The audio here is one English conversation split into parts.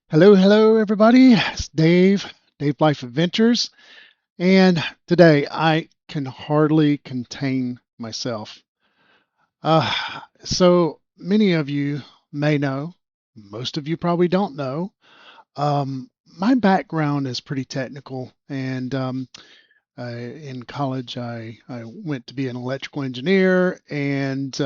Hello, everybody. It's Dave Life Adventures, and today I can hardly contain myself. So many of you may know, most of you probably don't know. My background is pretty technical, and in college I went to be an electrical engineer, and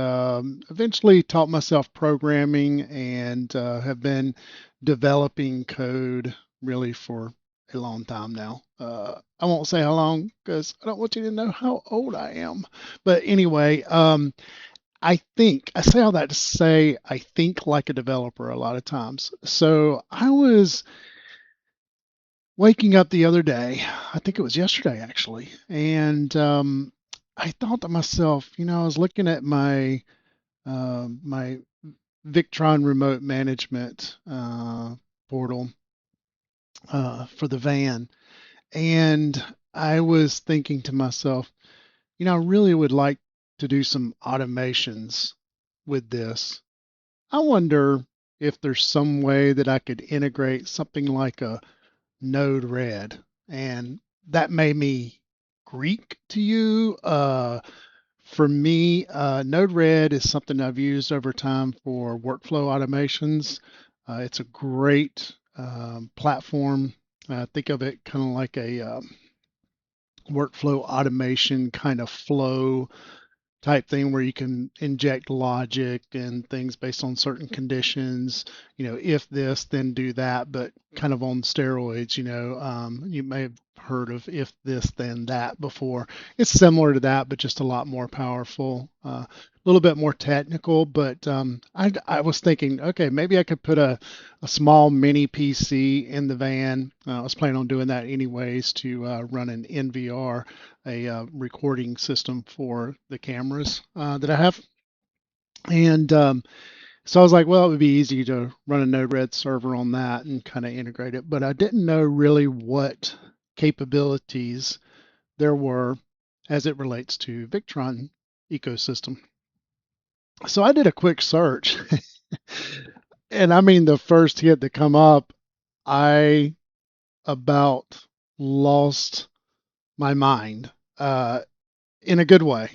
eventually taught myself programming, and have been developing code really for a long time now. I won't say how long because I don't want you to know how old I am. But anyway, I say all that to say I think like a developer a lot of times. So I was waking up the other day, I think it was yesterday actually, and I thought to myself, I was looking at my Victron remote management portal for the van. And I was thinking to myself, I really would like to do some automations with this. I wonder if there's some way that I could integrate something like a Node-RED. And that may be Greek to you. For me, Node-RED is something I've used over time for workflow automations. It's a great platform. Think of it kind of like a workflow automation kind of flow type thing where you can inject logic and things based on certain conditions. If this, then do that, but kind of on steroids. You may have heard of if this, then that before. It's similar to that, but just a lot more powerful, a little bit more technical. But I was thinking, okay, maybe I could put a small mini PC in the van. I was planning on doing that anyways to run an NVR, a recording system for the cameras that I have. And so I was like, well, it would be easy to run a Node-RED server on that and kind of integrate it. But I didn't know really what capabilities there were as it relates to Victron ecosystem. So I did a quick search. And I mean, the first hit that come up, I about lost my mind in a good way.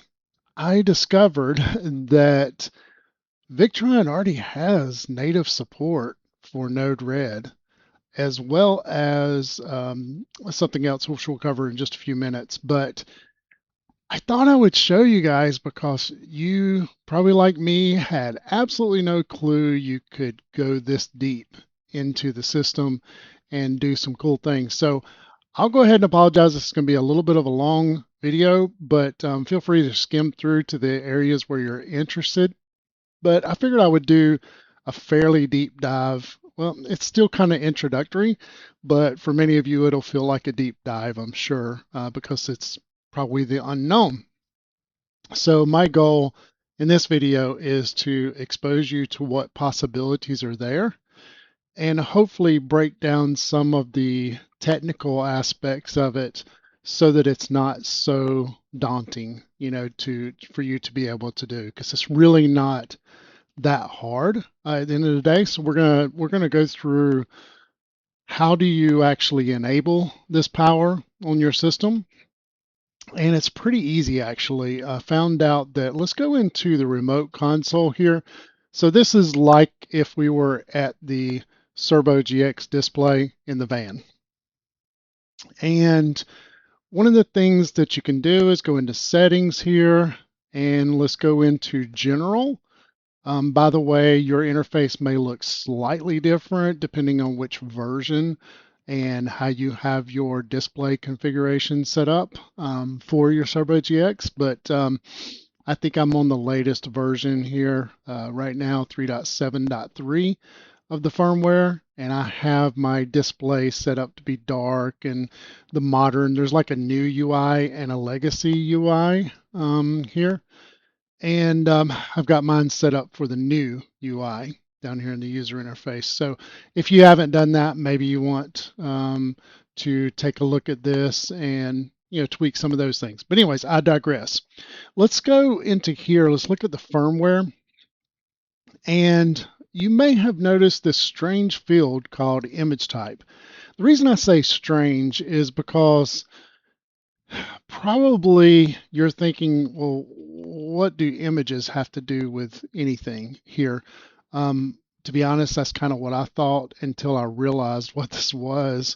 I discovered that Victron already has native support for Node-RED, as well as something else which we'll cover in just a few minutes. But I thought I would show you guys because you probably like me had absolutely no clue you could go this deep into the system and do some cool things. So I'll go ahead and apologize. This is going to be a little bit of a long video, but feel free to skim through to the areas where you're interested. But I figured I would do a fairly deep dive. Well, it's still kind of introductory, but for many of you, it'll feel like a deep dive, I'm sure, because it's probably the unknown. So my goal in this video is to expose you to what possibilities are there and hopefully break down some of the technical aspects of it so that it's not so daunting, for you to be able to do, because it's really not that hard at the end of the day. So we're gonna go through how do you actually enable this power on your system, and it's pretty easy actually. I found out that let's go into the remote console here. So this is like if we were at the Cerbo GX display in the van. And one of the things that you can do is go into settings here, and let's go into general. By the way, your interface may look slightly different depending on which version and how you have your display configuration set up for your Cerbo GX, but I think I'm on the latest version here right now, 3.7.3 of the firmware, and I have my display set up to be dark and the modern. There's like a new UI and a legacy UI here. And I've got mine set up for the new UI down here in the user interface. So if you haven't done that, maybe you want to take a look at this and tweak some of those things. But anyways, I digress. Let's go into here. Let's look at the firmware. And you may have noticed this strange field called image type. The reason I say strange is because probably you're thinking, well, what do images have to do with anything here? To be honest, that's kind of what I thought until I realized what this was.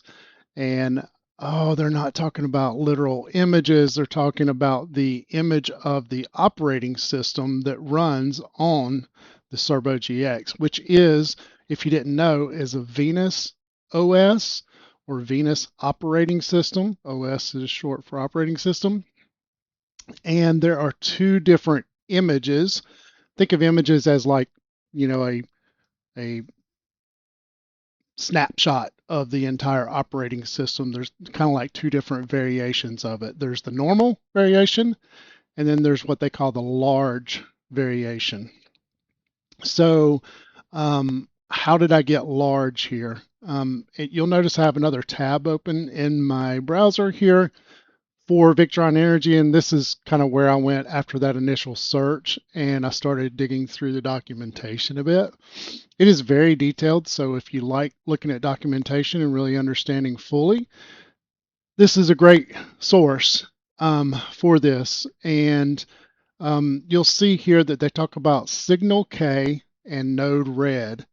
And oh, they're not talking about literal images. They're talking about the image of the operating system that runs on the Cerbo GX, which is, if you didn't know, is a Venus OS or Venus operating system. OS is short for operating system. And there are two different images. Think of images as like, a snapshot of the entire operating system. There's kind of like two different variations of it. There's the normal variation, and then there's what they call the large variation. So how did I get large here? You'll notice I have another tab open in my browser here for Victron Energy, and this is kind of where I went after that initial search, and I started digging through the documentation a bit. It is very detailed, so if you like looking at documentation and really understanding fully, this is a great source for this. And you'll see here that they talk about signal K and node red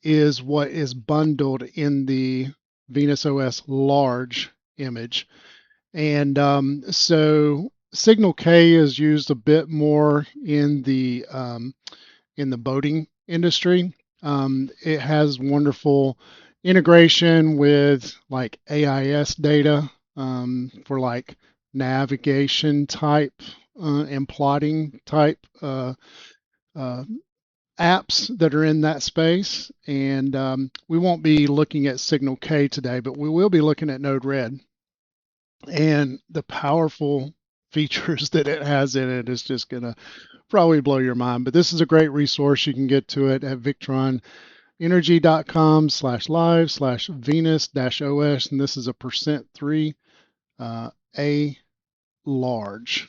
is what is bundled in the Venus OS large image. And so signal K is used a bit more in the boating industry. It has wonderful integration with like AIS data for like navigation type and plotting type apps that are in that space. And we won't be looking at signal K today, but we will be looking at node red. And the powerful features that it has in it is just going to probably blow your mind. But this is a great resource. You can get to it at victronenergy.com/live/venus-os, and this is a %3 A large.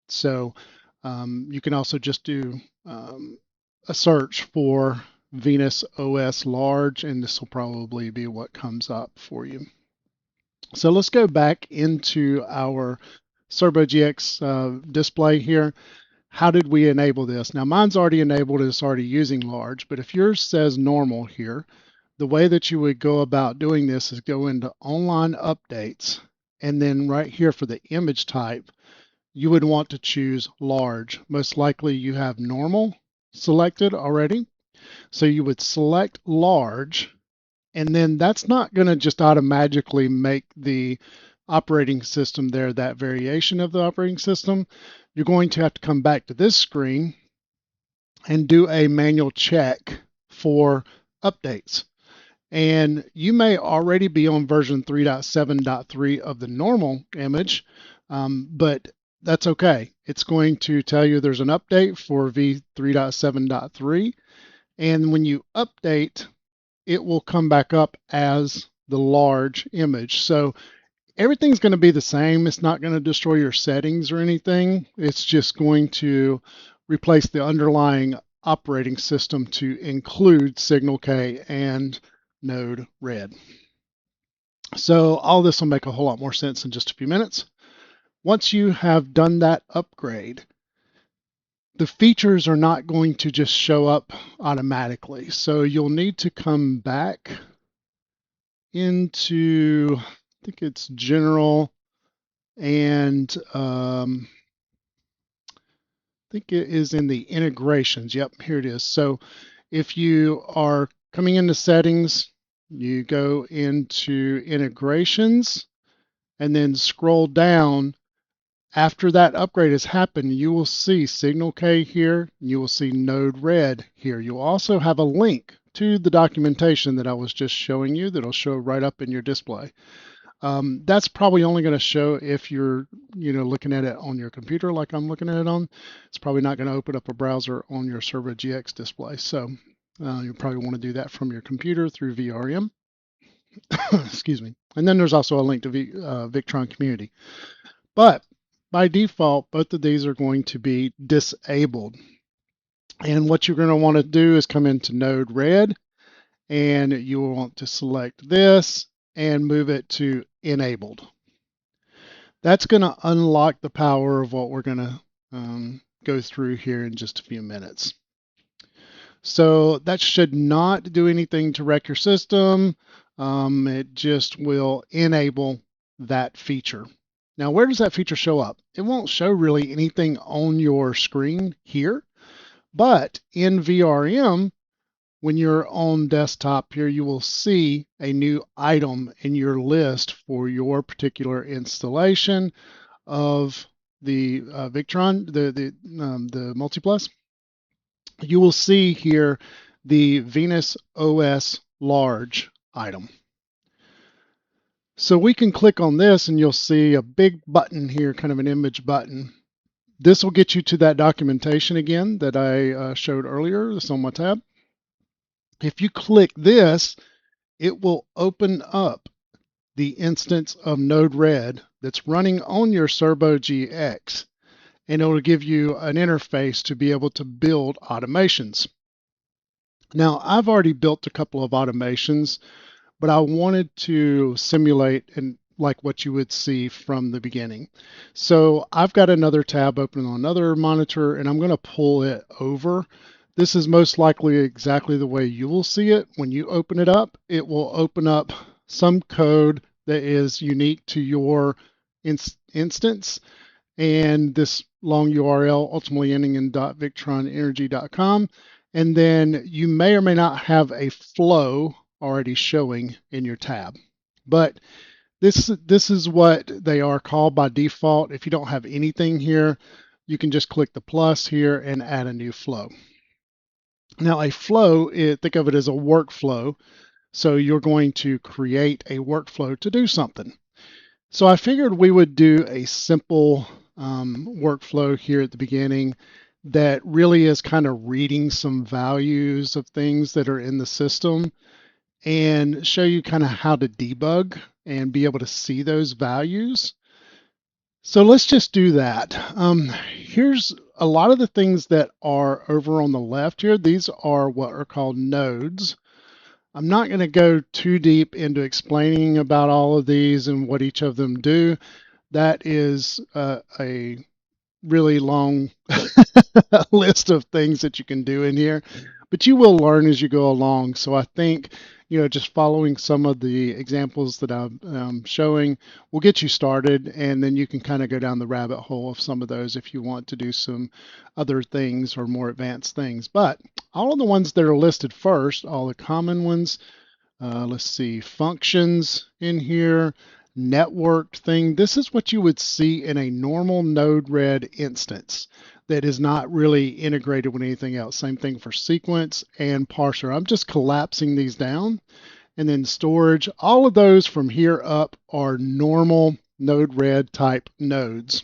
So you can also just do a search for Venus OS large, and this will probably be what comes up for you. So let's go back into our Cerbo GX display here. How did we enable this? Now mine's already enabled, it's already using large, but if yours says normal here, the way that you would go about doing this is go into online updates, and then right here for the image type, you would want to choose large. Most likely you have normal selected already. So you would select large, and then that's not going to just automatically make the operating system there that variation of the operating system. You're going to have to come back to this screen and do a manual check for updates. And you may already be on version 3.7.3 of the normal image, but that's okay. It's going to tell you there's an update for v3.7.3. And when you update, it will come back up as the large image. So everything's going to be the same. It's not going to destroy your settings or anything. It's just going to replace the underlying operating system to include signal K and node red. So all this will make a whole lot more sense in just a few minutes. Once you have done that upgrade, the features are not going to just show up automatically. So you'll need to come back into, I think it's general, and I think it is in the integrations. Yep, here it is. So if you are coming into settings, you go into integrations and then scroll down. After that upgrade has happened, you will see signal K here. You will see node red here. You'll also have a link to the documentation that I was just showing you that'll show right up in your display. That's probably only going to show if you're, looking at it on your computer like I'm looking at it on. It's probably not going to open up a browser on your Cerbo GX display. So you probably want to do that from your computer through VRM. Excuse me. And then there's also a link to Victron Community. But by default, both of these are going to be disabled. And what you're going to want to do is come into node red, and you will want to select this and move it to enabled. That's going to unlock the power of what we're going to go through here in just a few minutes. So that should not do anything to wreck your system. It just will enable that feature. Now, where does that feature show up? It won't show really anything on your screen here, but in VRM, when you're on desktop here, you will see a new item in your list for your particular installation of the Victron, the MultiPlus. You will see here the Venus OS large item. So we can click on this and you'll see a big button here, kind of an image button. This will get you to that documentation again that I showed earlier. It's on my tab. If you click this, it will open up the instance of Node-RED that's running on your Cerbo GX, and it will give you an interface to be able to build automations. Now, I've already built a couple of automations, but I wanted to simulate and like what you would see from the beginning. So I've got another tab open on another monitor, and I'm going to pull it over. This is most likely exactly the way you will see it. When you open it up, it will open up some code that is unique to your instance, and this long URL ultimately ending in .victronenergy.com. And then you may or may not have a flow already showing in your tab. But this is what they are called by default. If you don't have anything here, you can just click the plus here and add a new flow. Now a flow, think of it as a workflow. So you're going to create a workflow to do something. So I figured we would do a simple workflow here at the beginning that really is kind of reading some values of things that are in the system and show you kind of how to debug and be able to see those values. So let's just do that. Here's a lot of the things that are over on the left here. These are what are called nodes. I'm not going to go too deep into explaining about all of these and what each of them do. That is a really long list of things that you can do in here, but you will learn as you go along. So I think, just following some of the examples that I'm showing will get you started, and then you can kind of go down the rabbit hole of some of those if you want to do some other things or more advanced things. But all of the ones that are listed first, all the common ones, let's see, functions in here, networked thing. This is what you would see in a normal Node-RED instance that is not really integrated with anything else. Same thing for sequence and parser. I'm just collapsing these down. And then storage, all of those from here up are normal Node-RED type nodes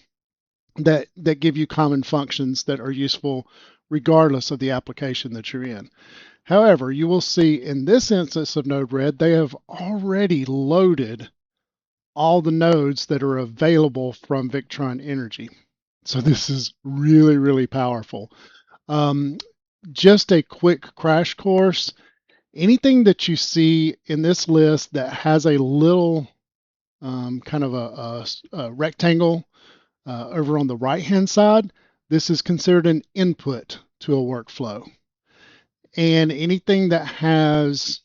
that give you common functions that are useful regardless of the application that you're in. However, you will see in this instance of Node-RED, they have already loaded all the nodes that are available from Victron Energy. So this is really, really powerful. Just a quick crash course. Anything that you see in this list that has a little kind of a rectangle over on the right-hand side, this is considered an input to a workflow. And anything that has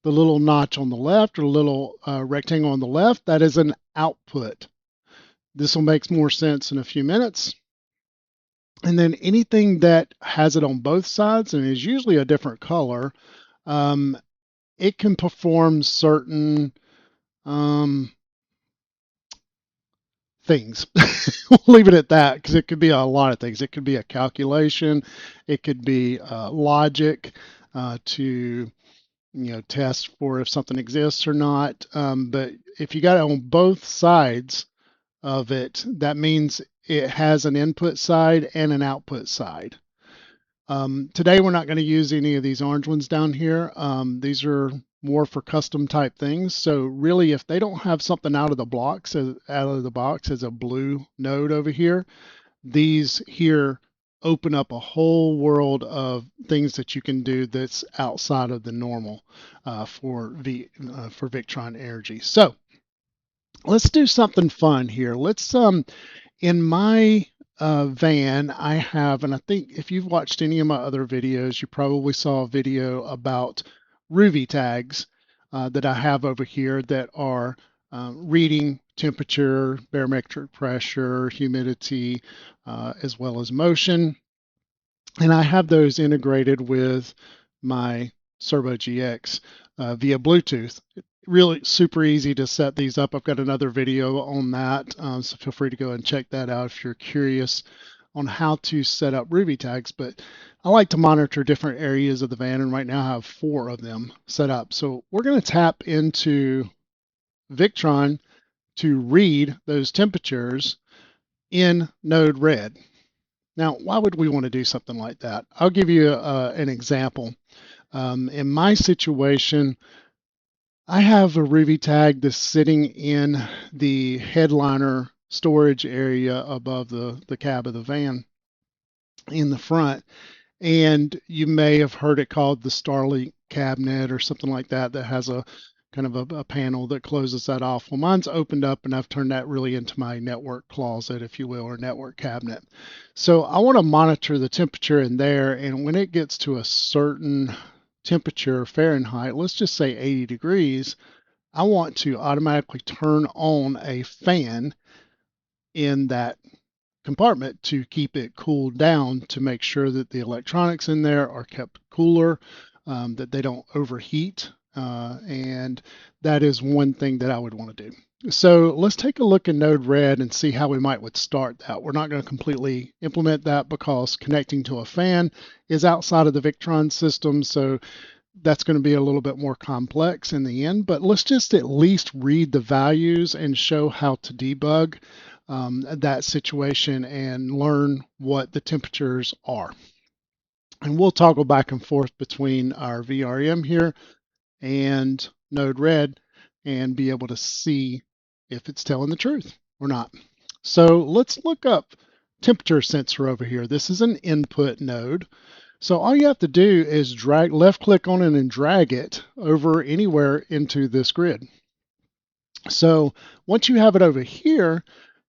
the little notch on the left or little rectangle on the left, that is an output. This will make more sense in a few minutes. And then anything that has it on both sides and is usually a different color, it can perform certain things. We'll leave it at that because it could be a lot of things. It could be a calculation. It could be logic to test for if something exists or not. But if you got it on both sides of it, that means it has an input side and an output side. Today, we're not going to use any of these orange ones down here. These are more for custom type things. So really, if they don't have something out of the box as a blue node over here, these here open up a whole world of things that you can do that's outside of the normal for Victron Energy. So let's do something fun here. Let's in my van, I have, and I think if you've watched any of my other videos, you probably saw a video about Ruuvi tags that I have over here that are reading temperature, barometric pressure, humidity, as well as motion. And I have those integrated with my Cerbo GX via Bluetooth. Really super easy to set these up. I've got another video on that, so feel free to go and check that out if you're curious on how to set up Ruuvi tags. But I like to monitor different areas of the van, and right now I have 4 of them set up. So we're going to tap into Victron to read those temperatures in Node Red. Now, why would we want to do something like that? I'll give you an example. In my situation, I have a Ruuvi tag that's sitting in the headliner storage area above the cab of the van in the front. And you may have heard it called the Starlink cabinet or something like that, that has a kind of a panel that closes that off. Well, mine's opened up and I've turned that really into my network closet, if you will, or network cabinet. So I want to monitor the temperature in there. And when it gets to a certain temperature Fahrenheit, let's just say 80 degrees, I want to automatically turn on a fan in that compartment to keep it cooled down, to make sure that the electronics in there are kept cooler, that they don't overheat. And that is one thing that I would want to do. So let's take a look in Node Red and see how we would start that. We're not going to completely implement that because connecting to a fan is outside of the Victron system. So that's going to be a little bit more complex in the end, but let's just at least read the values and show how to debug that situation and learn what the temperatures are. And we'll toggle back and forth between our VRM here and Node Red and be able to see if it's telling the truth or not. So let's look up temperature sensor over here. This is an input node. So all you have to do is drag, left click on it and drag it over anywhere into this grid. So once you have it over here,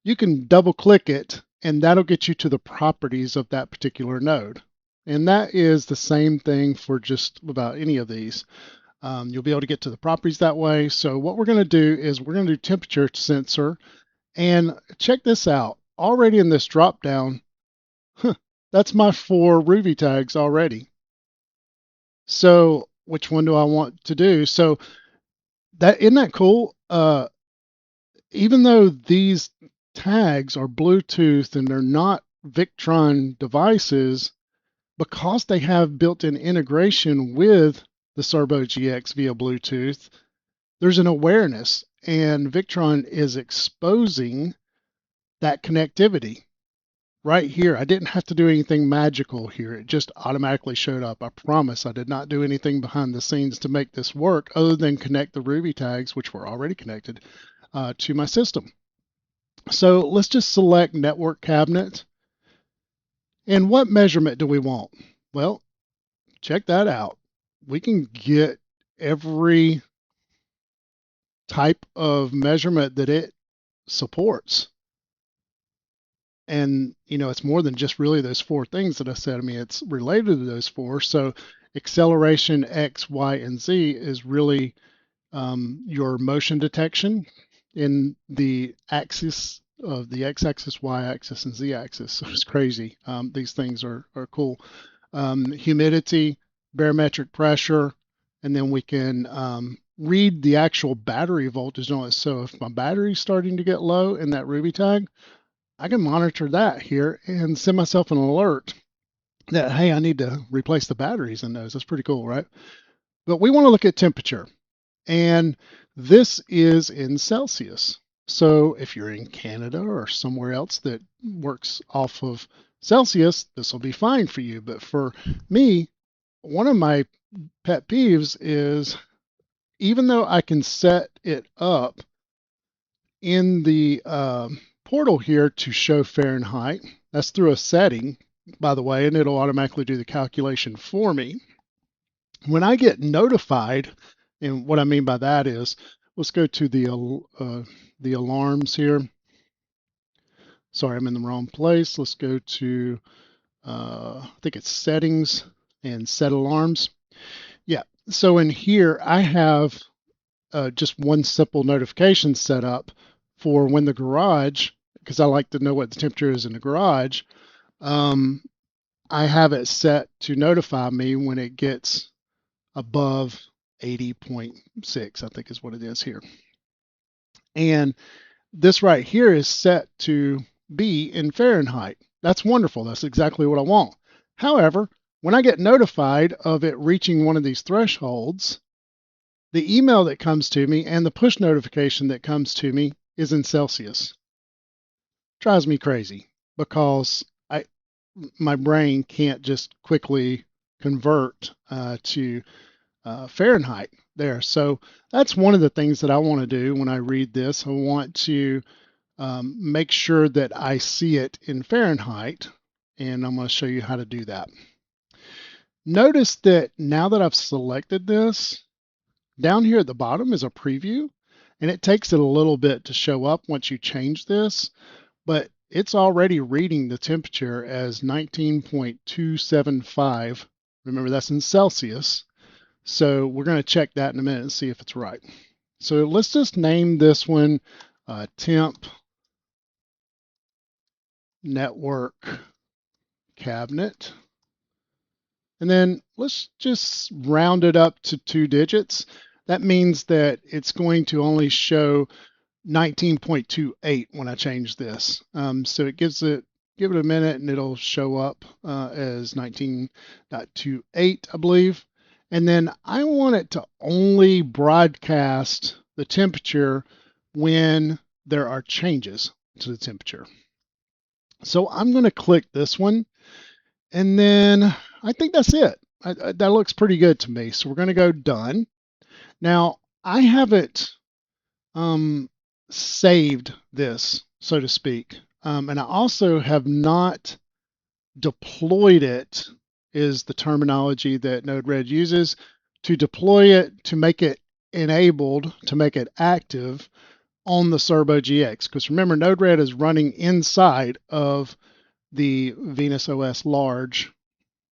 you can double click it and that'll get you to the properties of that particular node. And that is the same thing for just about any of these. You'll be able to get to the properties that way. So what we're going to do is we're going to do temperature sensor, and check this out. Already in this drop down, that's my 4 Ruuvi tags already. So which one do I want to do? So that, isn't that cool? Even though these tags are Bluetooth and they're not Victron devices, because they have built-in integration with the Cerbo GX via Bluetooth, there's an awareness, and Victron is exposing that connectivity right here. I didn't have to do anything magical here. It just automatically showed up. I promise I did not do anything behind the scenes to make this work other than connect the Ruuvi tags, which were already connected, to my system. So let's just select network cabinet. And what measurement do we want? Well, check that out. We can get every type of measurement that it supports. And, it's more than just really those 4 things that I said. I mean, it's related to those 4. So acceleration X, Y, and Z is really your motion detection in the axis of the X-axis, Y-axis, and Z-axis. So it's crazy. These things are cool. Humidity, barometric pressure, and then we can read the actual battery voltage on it. So if my battery's starting to get low in that Ruuvi tag, I can monitor that here and send myself an alert that, hey, I need to replace the batteries in those. That's pretty cool, right? But we want to look at temperature. And this is in Celsius. So if you're in Canada or somewhere else that works off of Celsius, this will be fine for you. But for me, one of my pet peeves is, even though I can set it up in the portal here to show Fahrenheit, that's through a setting, by the way, and it'll automatically do the calculation for me. When I get notified, and what I mean by that is, let's go to the alarms here. Sorry, I'm in the wrong place. Let's go to, I think it's settings and set alarms. Yeah, so in here I have just one simple notification set up for when the garage, because I like to know what the temperature is in the garage. I have it set to notify me when it gets above 80.6, I think is what it is here. And this right here is set to be in Fahrenheit. That's wonderful. That's exactly what I want. However, when I get notified of it reaching one of these thresholds, the email that comes to me and the push notification that comes to me is in Celsius. Drives me crazy because my brain can't just quickly convert to Fahrenheit there. So that's one of the things that I want to do when I read this. I want to make sure that I see it in Fahrenheit, and I'm going to show you how to do that. Notice that now that I've selected this, down here at the bottom is a preview, and it takes it a little bit to show up once you change this, but it's already reading the temperature as 19.275. Remember, that's in Celsius. So we're going to check that in a minute and see if it's right. So let's just name this one temp network cabinet. And then let's just round it up to 2 digits. That means that it's going to only show 19.28 when I change this. So it give it a minute and it'll show up as 19.28, I believe. And then I want it to only broadcast the temperature when there are changes to the temperature. So I'm going to click this one, and then I think that's it. That looks pretty good to me. So we're going to go done. Now I haven't saved this, so to speak, and I also have not deployed it, is the terminology that Node-RED uses, to deploy it, to make it enabled, to make it active on the Cerbo GX. Because remember, Node-RED is running inside of the Venus OS large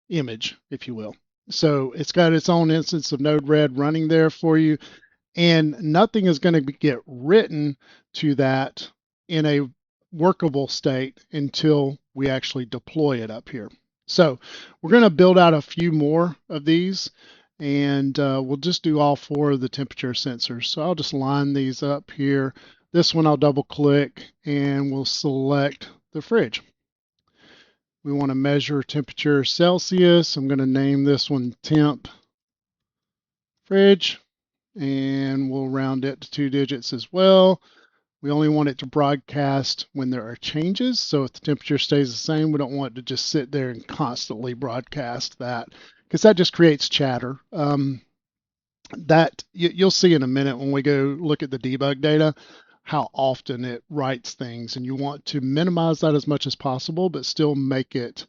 image, if you will. So it's got its own instance of Node-RED running there for you, and nothing is going to get written to that in a workable state until we actually deploy it up here. So we're going to build out a few more of these, and we'll just do all 4 of the temperature sensors. So I'll just line these up here. This one I'll double click and we'll select the fridge. We want to measure temperature Celsius. I'm going to name this one temp fridge, and we'll round it to 2 digits as well. We only want it to broadcast when there are changes. So if the temperature stays the same, we don't want it to just sit there and constantly broadcast that, because that just creates chatter. That you'll see in a minute when we go look at the debug data, how often it writes things, and you want to minimize that as much as possible, but still make it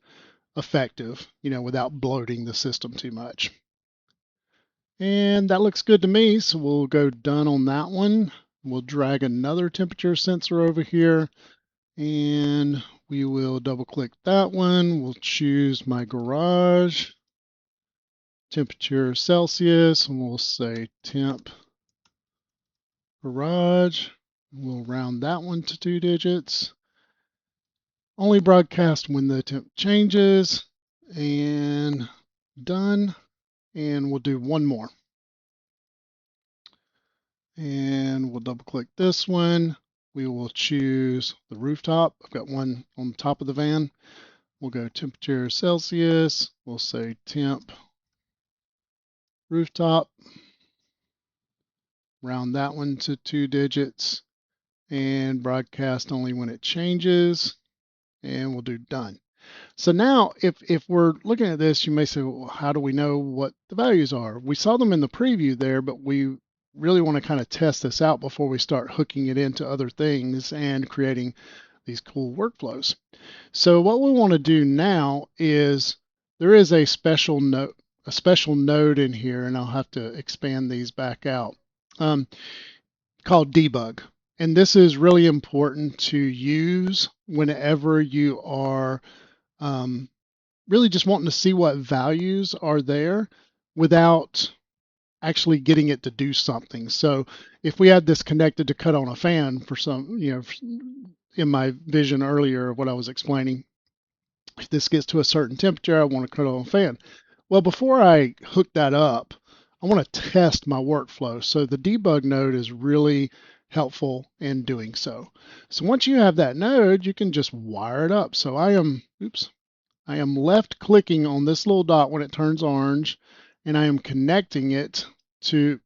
effective, without bloating the system too much. And that looks good to me, so we'll go done on that one. We'll drag another temperature sensor over here, and we will double click that one. We'll choose my garage, temperature Celsius, and we'll say temp garage. We'll round that one to 2 digits. Only broadcast when the temp changes, and done. And we'll do one more. And we'll double click this one. We will choose the rooftop. I've got one on the top of the van. We'll go temperature Celsius. We'll say temp rooftop. Round that one to 2 digits and broadcast only when it changes. And we'll do done. So now if we're looking at this, you may say, well, how do we know what the values are? We saw them in the preview there, but we really want to kind of test this out before we start hooking it into other things and creating these cool workflows. So what we want to do now is there is a special node in here, and I'll have to expand these back out, called debug. And this is really important to use whenever you are really just wanting to see what values are there without actually getting it to do something. So if we had this connected to cut on a fan for some, in my vision earlier of what I was explaining, if this gets to a certain temperature, I want to cut on a fan. Well, before I hook that up, I want to test my workflow. So the debug node is really helpful in doing so. So once you have that node, you can just wire it up. So I am left clicking on this little dot when it turns orange, and I am connecting it to,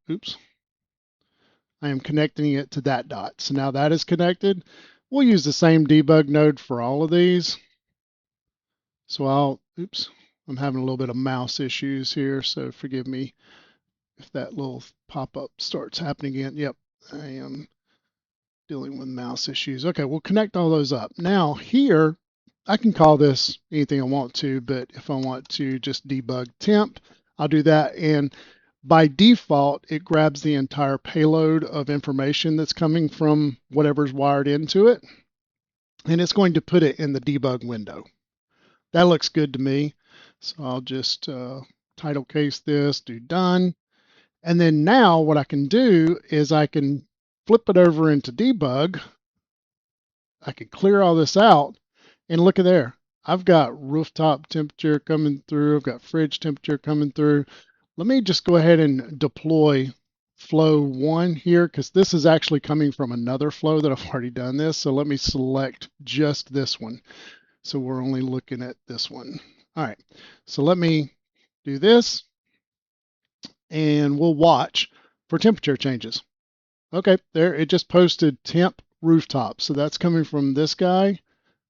I am connecting it to that dot. So now that is connected. We'll use the same debug node for all of these. So I'm having a little bit of mouse issues here, so forgive me if that little pop-up starts happening again. Yep, I am dealing with mouse issues. Okay, we'll connect all those up. Now here, I can call this anything I want to, but if I want to just debug temp, I'll do that. And by default, it grabs the entire payload of information that's coming from whatever's wired into it, and it's going to put it in the debug window. That looks good to me. So I'll just title case this, do done. And then now what I can do is I can flip it over into debug. I can clear all this out, and look at there. I've got rooftop temperature coming through. I've got fridge temperature coming through. Let me just go ahead and deploy flow 1 here, because this is actually coming from another flow that I've already done this. So let me select just this one. So we're only looking at this one. All right, so let me do this, and we'll watch for temperature changes. Okay, there, it just posted temp rooftop. So that's coming from this guy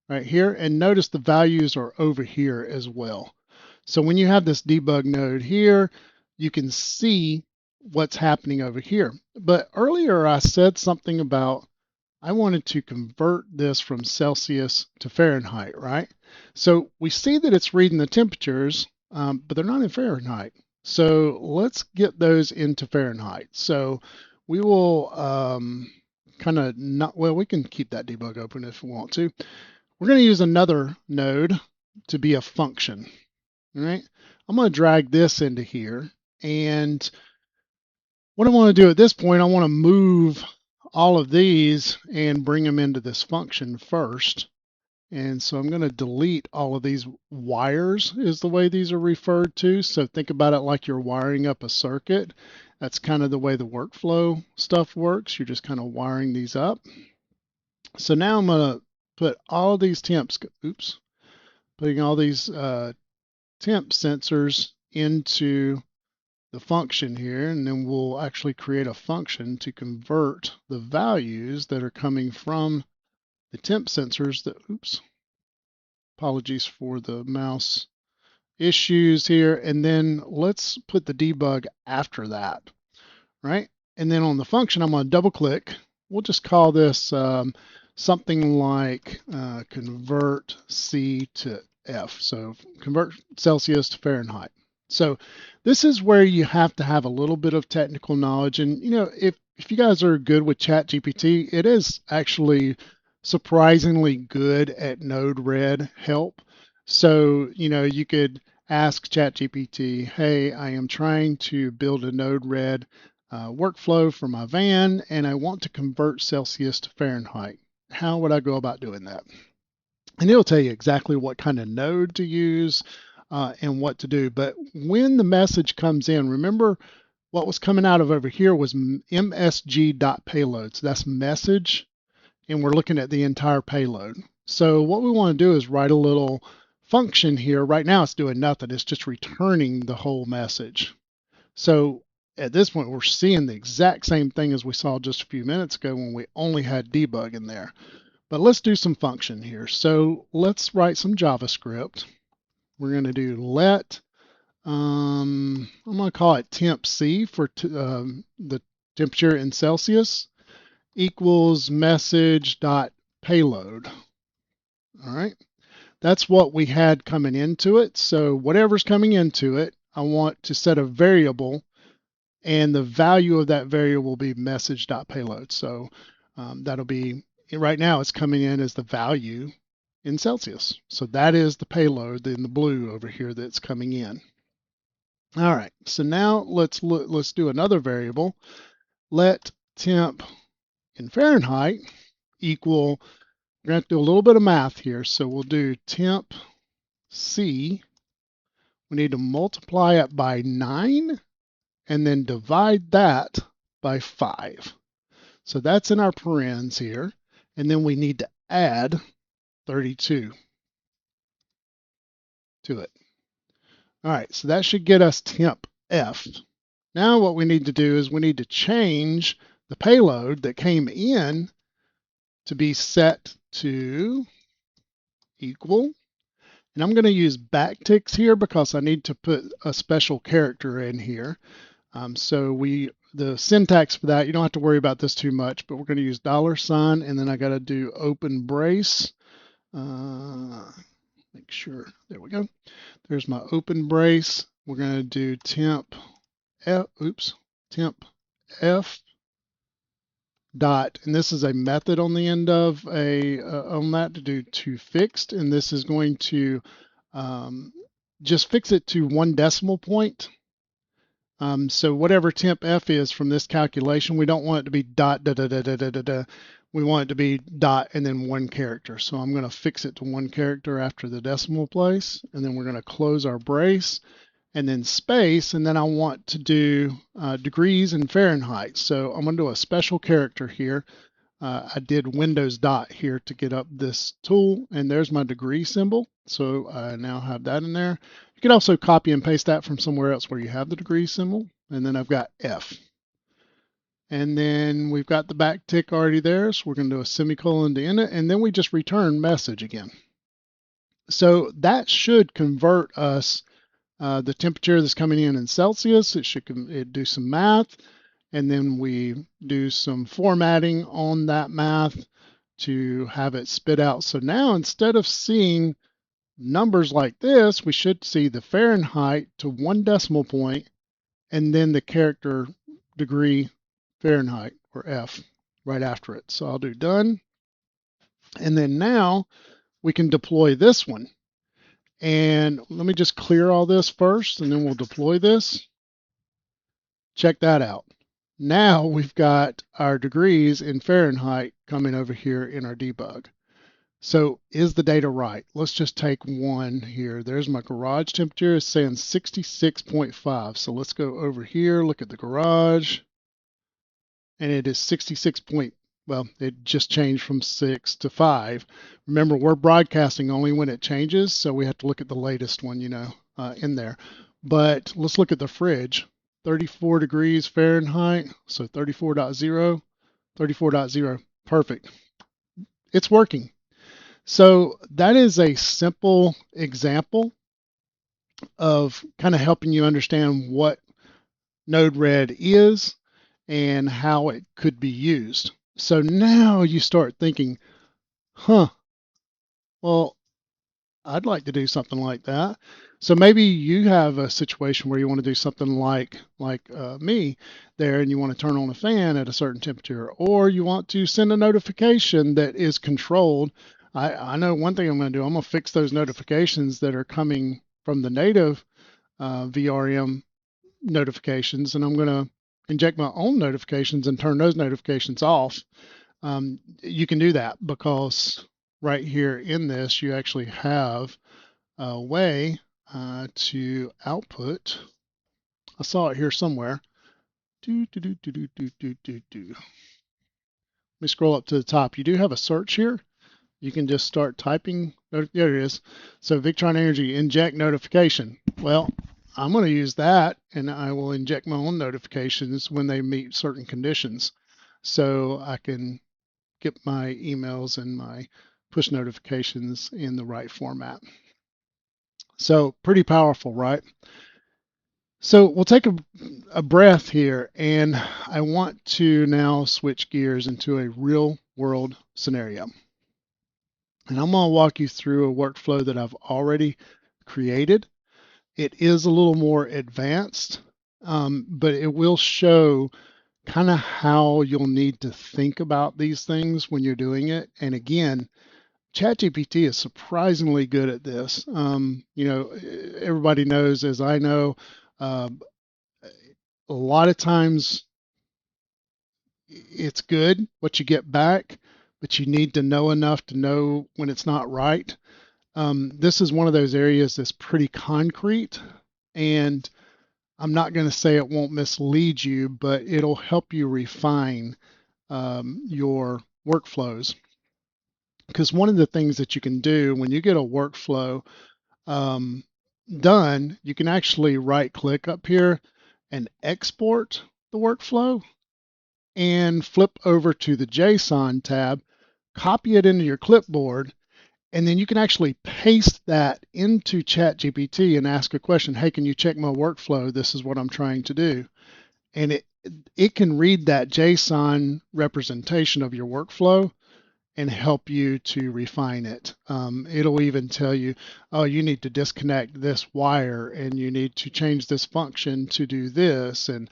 right here. And notice the values are over here as well. So when you have this debug node here, you can see what's happening over here. But earlier I said something about I wanted to convert this from Celsius to Fahrenheit, right? So we see that it's reading the temperatures, but they're not in Fahrenheit. So let's get those into Fahrenheit. So we will we can keep that debug open if we want to. We're going to use another node to be a function, all right? I'm going to drag this into here, and what I want to do at this point, I want to move all of these and bring them into this function first. And so I'm going to delete all of these wires is the way these are referred to. So think about it like you're wiring up a circuit. That's kind of the way the workflow stuff works. You're just kind of wiring these up. So now I'm going to put all of these putting all these temp sensors into the function here, and then we'll actually create a function to convert the values that are coming from the temp sensors that, apologies for the mouse issues here. And then let's put the debug after that, right? And then on the function, I'm going to double click. We'll just call this something like convert C to F. So convert Celsius to Fahrenheit. So this is where you have to have a little bit of technical knowledge. And, if you guys are good with ChatGPT, it is actually surprisingly good at Node-RED help. So, you could ask ChatGPT, hey, I am trying to build a Node-RED workflow for my van, and I want to convert Celsius to Fahrenheit. How would I go about doing that? And it'll tell you exactly what kind of node to use and what to do. But when the message comes in, remember what was coming out of over here was msg.payload. So that's message, and we're looking at the entire payload. So what we want to do is write a little function here. Right now it's doing nothing. It's just returning the whole message. So at this point, we're seeing the exact same thing as we saw just a few minutes ago when we only had debug in there. But let's do some function here. So let's write some JavaScript. We're going to do let, I'm going to call it temp C for the temperature in Celsius equals message dot payload. All right. That's what we had coming into it. So whatever's coming into it, I want to set a variable, and the value of that variable will be message.payload. So that'll be, right now it's coming in as the value in Celsius. So that is the payload in the blue over here that's coming in. All right, so now let's do another variable. Let temp in Fahrenheit equal, we're going to have to do a little bit of math here. So we'll do temp C. We need to multiply it by 9 and then divide that by 5. So that's in our parens here. And then we need to add 32 to it. All right, so that should get us temp F. Now what we need to do is we need to change the payload that came in to be set to equal. And I'm going to use backticks here because I need to put a special character in here. So the syntax for that, you don't have to worry about this too much, but we're going to use $, and then I got to do open brace. Make sure, there we go. There's my open brace. We're going to do temp F dot, and this is a method on the end of on that to do to fixed, and this is going to just fix it to 1 decimal point. So whatever temp F is from this calculation, we don't want it to be dot, da, da, da, da, da, da, da. We want it to be dot and then 1 character. So I'm going to fix it to 1 character after the decimal place, and then we're going to close our brace and then space, and then I want to do degrees in Fahrenheit. So I'm going to do a special character here. I did Windows dot here to get up this tool, and there's my degree symbol. So I now have that in there. You can also copy and paste that from somewhere else where you have the degree symbol. And then I've got F. And then we've got the back tick already there. So we're going to do a semicolon to end it. And then we just return message again. So that should convert us the temperature that's coming in Celsius. It should do some math. And then we do some formatting on that math to have it spit out. So now instead of seeing numbers like this, we should see the Fahrenheit to 1 decimal point and then the character degree Fahrenheit or F right after it. So I'll do done. And then now we can deploy this one. And let me just clear all this first, and then we'll deploy this. Check that out. Now we've got our degrees in Fahrenheit coming over here in our debug. So is the data right? Let's just take one here. There's my garage temperature. It's saying 66.5. So let's go over here, look at the garage. And it is 66. Well, it just changed from 6 to 5. Remember, we're broadcasting only when it changes, so we have to look at the latest one, in there. But let's look at the fridge. 34 degrees Fahrenheit, so 34.0, 34.0, perfect. It's working. So that is a simple example of kind of helping you understand what Node-RED is and how it could be used. So now you start thinking, well, I'd like to do something like that. So maybe you have a situation where you want to do something like me there, and you want to turn on a fan at a certain temperature, or you want to send a notification that is controlled. I know one thing I'm going to do. I'm going to fix those notifications that are coming from the native VRM notifications, and I'm going to inject my own notifications and turn those notifications off. You can do that because right here in this, you actually have a way to output. I saw it here somewhere. Let me scroll up to the top. You do have a search here. You can just start typing. There it is. So Victron Energy inject notification. Well, I'm going to use that, and I will inject my own notifications when they meet certain conditions. So I can get my emails and my push notifications in the right format. So pretty powerful, right? So we'll take a breath here, and I want to now switch gears into a real world scenario. And I'm going to walk you through a workflow that I've already created. It is a little more advanced, but it will show kind of how you'll need to think about these things when you're doing it. And again, ChatGPT is surprisingly good at this. Everybody knows, as I know, uh, a lot of times it's good what you get back, but you need to know enough to know when it's not right. This is one of those areas that's pretty concrete, and I'm not going to say it won't mislead you, but it'll help you refine your workflows. Because one of the things that you can do when you get a workflow um, done, you can actually right click up here and export the workflow and flip over to the JSON tab, copy it into your clipboard, and then you can actually paste that into ChatGPT and ask a question. Hey, can you check my workflow? This is what I'm trying to do. And it can read that JSON representation of your workflow and help you to refine it. It'll even tell you, oh, you need to disconnect this wire and you need to change this function to do this. And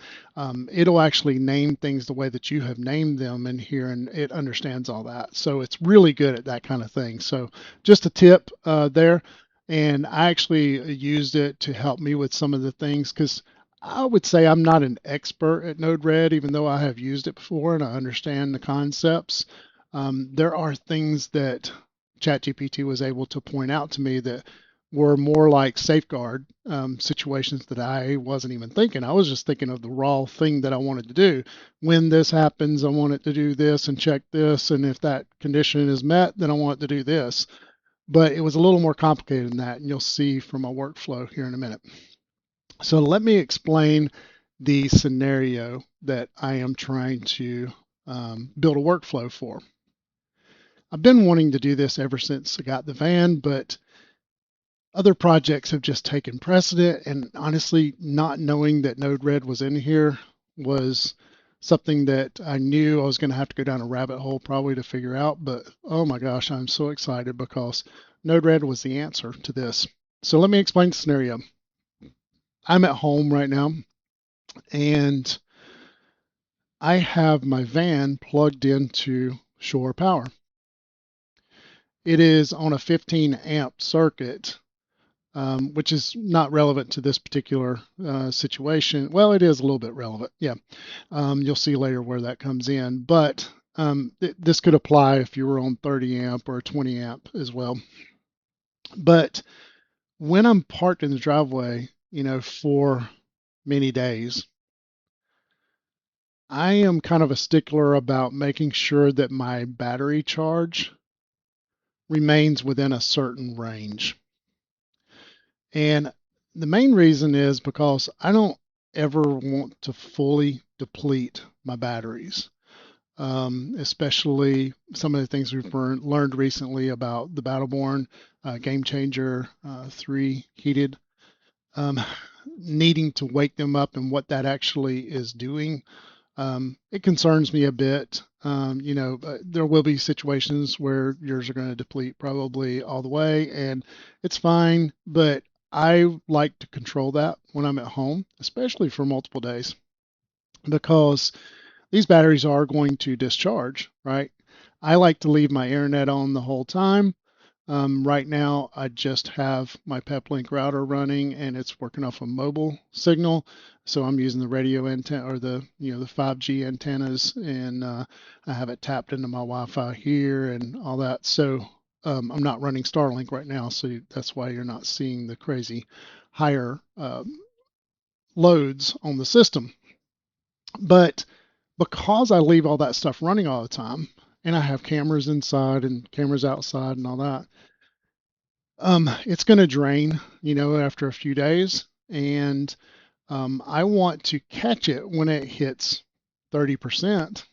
it'll actually name things the way that you have named them in here, and it understands all that. So it's really good at that kind of thing. So just a tip there. And I actually used it to help me with some of the things, because I would say I'm not an expert at Node-RED, even though I have used it before and I understand the concepts. There are things that ChatGPT was able to point out to me that were more like safeguard situations that I wasn't even thinking. I was just thinking of the raw thing that I wanted to do. When this happens, I want it to do this and check this. And if that condition is met, then I want it to do this. But it was a little more complicated than that. And you'll see from my workflow here in a minute. So let me explain the scenario that I am trying to build a workflow for. I've been wanting to do this ever since I got the van, but other projects have just taken precedent. And honestly, not knowing that Node-RED was in here was something that I knew I was going to have to go down a rabbit hole probably to figure out. But oh my gosh, I'm so excited because Node-RED was the answer to this. So let me explain the scenario. I'm at home right now, and I have my van plugged into shore power. It is on a 15 amp circuit, which is not relevant to this particular situation. Well, it is a little bit relevant. Yeah. You'll see later where that comes in, but this could apply if you were on 30 amp or 20 amp as well. But when I'm parked in the driveway, for many days, I am kind of a stickler about making sure that my battery charge remains within a certain range. And the main reason is because I don't ever want to fully deplete my batteries, especially some of the things we've learned recently about the Battleborn Game Changer 3 heated, needing to wake them up and what that actually is doing. It concerns me a bit. There will be situations where yours are going to deplete probably all the way, and it's fine, but I like to control that when I'm at home, especially for multiple days, because these batteries are going to discharge, right? I like to leave my internet on the whole time. Right now, I just have my PepLink router running, and it's working off a mobile signal. So I'm using the radio antenna, or the 5G antennas, and I have it tapped into my Wi-Fi here and all that. So I'm not running Starlink right now, so that's why you're not seeing the crazy higher loads on the system. But because I leave all that stuff running all the time, and I have cameras inside and cameras outside and all that, it's going to drain, after a few days. And I want to catch it when it hits 30%,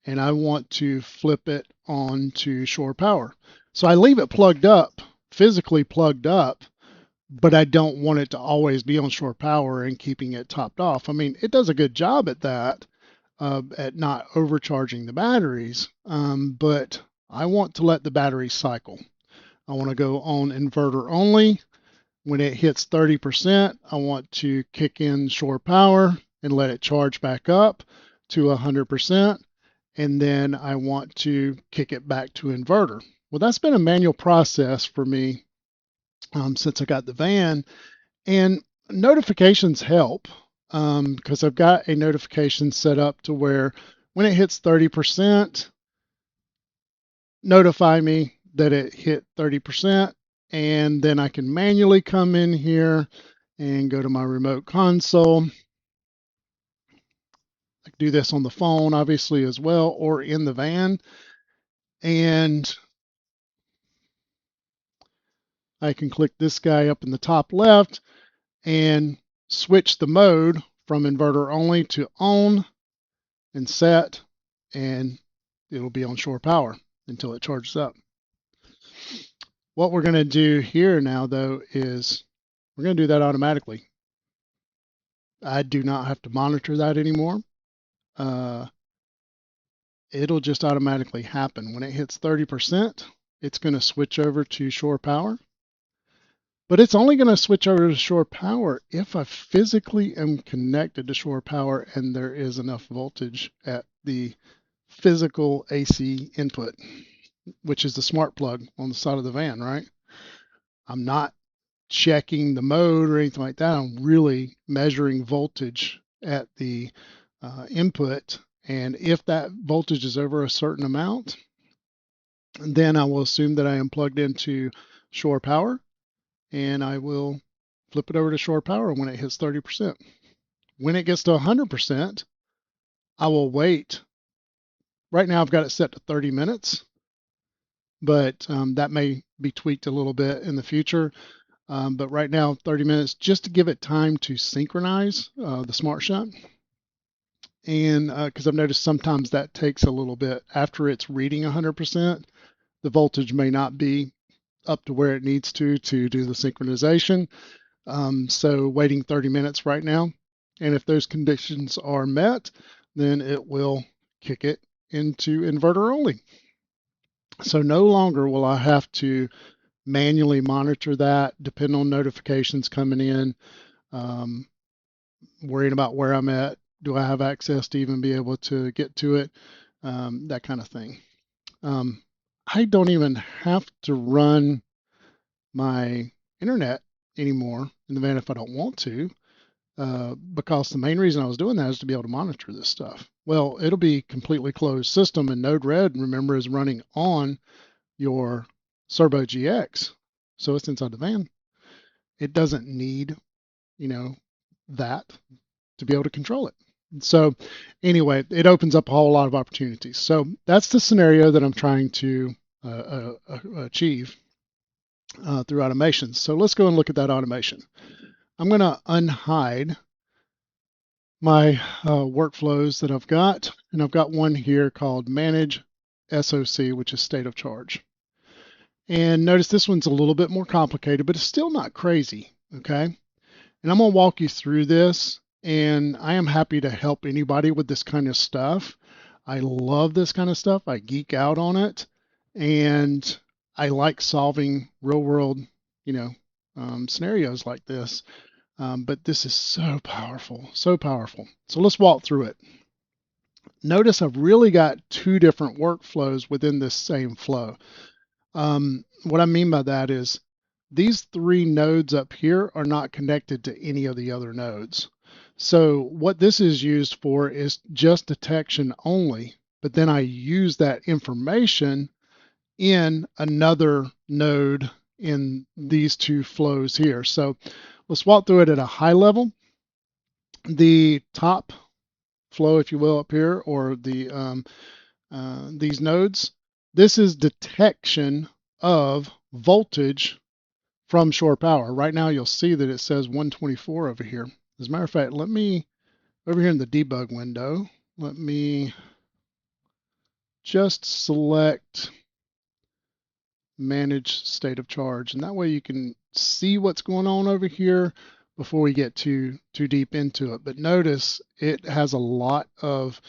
and I want to flip it on to shore power. So I leave it plugged up, physically plugged up, but I don't want it to always be on shore power and keeping it topped off. I mean, it does a good job at that, at not overcharging the batteries, but I want to let the battery cycle. I want to go on inverter only. When it hits 30%, I want to kick in shore power and let it charge back up to 100%. And then I want to kick it back to inverter. Well, that's been a manual process for me since I got the van, and notifications help because I've got a notification set up to where when it hits 30%, notify me that it hit 30%, and then I can manually come in here and go to my remote console. I can do this on the phone, obviously, as well, or in the van. And I can click this guy up in the top left and switch the mode from inverter only to on and set, and it'll be on shore power until it charges up. What we're going to do here now, though, is we're going to do that automatically. I do not have to monitor that anymore. It'll just automatically happen. When it hits 30%, it's going to switch over to shore power. But it's only going to switch over to shore power if I physically am connected to shore power and there is enough voltage at the physical AC input, which is the smart plug on the side of the van, right? I'm not checking the mode or anything like that. I'm really measuring voltage at the input. And if that voltage is over a certain amount, then I will assume that I am plugged into shore power, and I will flip it over to shore power when it hits 30%. When it gets to 100%, I will wait. Right now I've got it set to 30 minutes, but that may be tweaked a little bit in the future. But right now, 30 minutes, just to give it time to synchronize the SmartShunt. And because I've noticed sometimes that takes a little bit. After it's reading 100%, the voltage may not be up to where it needs to do the synchronization. So waiting 30 minutes right now. And if those conditions are met, then it will kick it into inverter only. So no longer will I have to manually monitor that, depend on notifications coming in, worrying about where I'm at. Do I have access to even be able to get to it? That kind of thing. I don't even have to run my internet anymore in the van if I don't want to, because the main reason I was doing that is to be able to monitor this stuff. Well, it'll be completely closed system, and Node-RED, remember, is running on your Cerbo GX, so it's inside the van. It doesn't need, that to be able to control it. So anyway, it opens up a whole lot of opportunities. So that's the scenario that I'm trying to achieve through automation. So let's go and look at that automation. I'm going to unhide my workflows that I've got, and I've got one here called Manage SOC, which is state of charge. And notice this one's a little bit more complicated, but it's still not crazy, okay? And I'm going to walk you through this, and I am happy to help anybody with this kind of stuff. I love this kind of stuff. I geek out on it, and I like solving real world, scenarios like this. But this is so powerful, so powerful. So let's walk through it. Notice I've really got two different workflows within this same flow. What I mean by that is these three nodes up here are not connected to any of the other nodes. So what this is used for is just detection only, but then I use that information in another node in these two flows here. So let's walk through it at a high level. The top flow, if you will, up here, or the these nodes, this is detection of voltage from shore power. Right now, you'll see that it says 124 over here. As a matter of fact, let me, over here in the debug window, let me just select manage state of charge. And that way you can see what's going on over here before we get too deep into it. But notice it has a lot of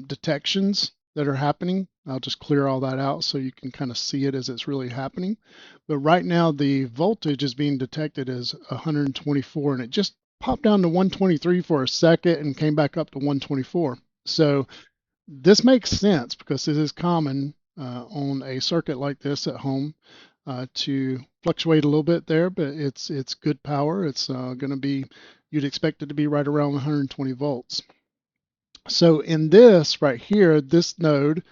detections that are happening. I'll just clear all that out so you can kind of see it as it's really happening. But right now the voltage is being detected as 124, and it just popped down to 123 for a second and came back up to 124. So this makes sense because it is common on a circuit like this at home to fluctuate a little bit there, but it's good power. It's going to be, you'd expect it to be right around 120 volts. So in this right here, this node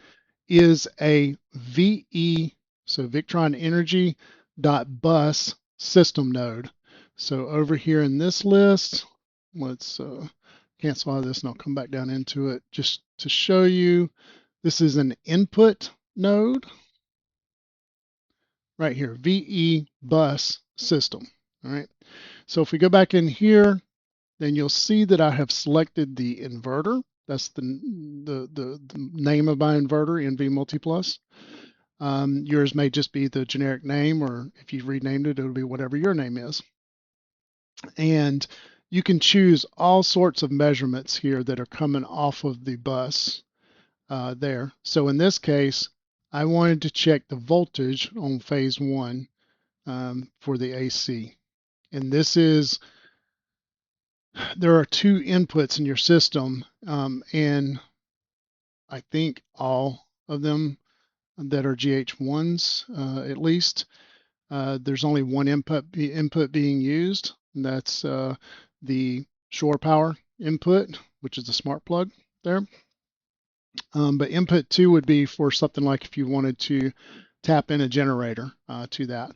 is a VE, so Victron Energy .bus system node. So over here in this list, let's cancel out of this and I'll come back down into it just to show you. This is an input node right here, VE.Bus system. All right. So if we go back in here, then you'll see that I have selected the inverter. That's the name of my inverter, NV MultiPlus. Yours may just be the generic name, or if you've renamed it, it'll be whatever your name is. And you can choose all sorts of measurements here that are coming off of the bus there. So in this case, I wanted to check the voltage on phase 1 for the AC. And this is, there are 2 inputs in your system, and I think all of them that are GH1s at least. There's only one input being used, and that's the shore power input, which is the smart plug there. But input 2 would be for something like if you wanted to tap in a generator to that.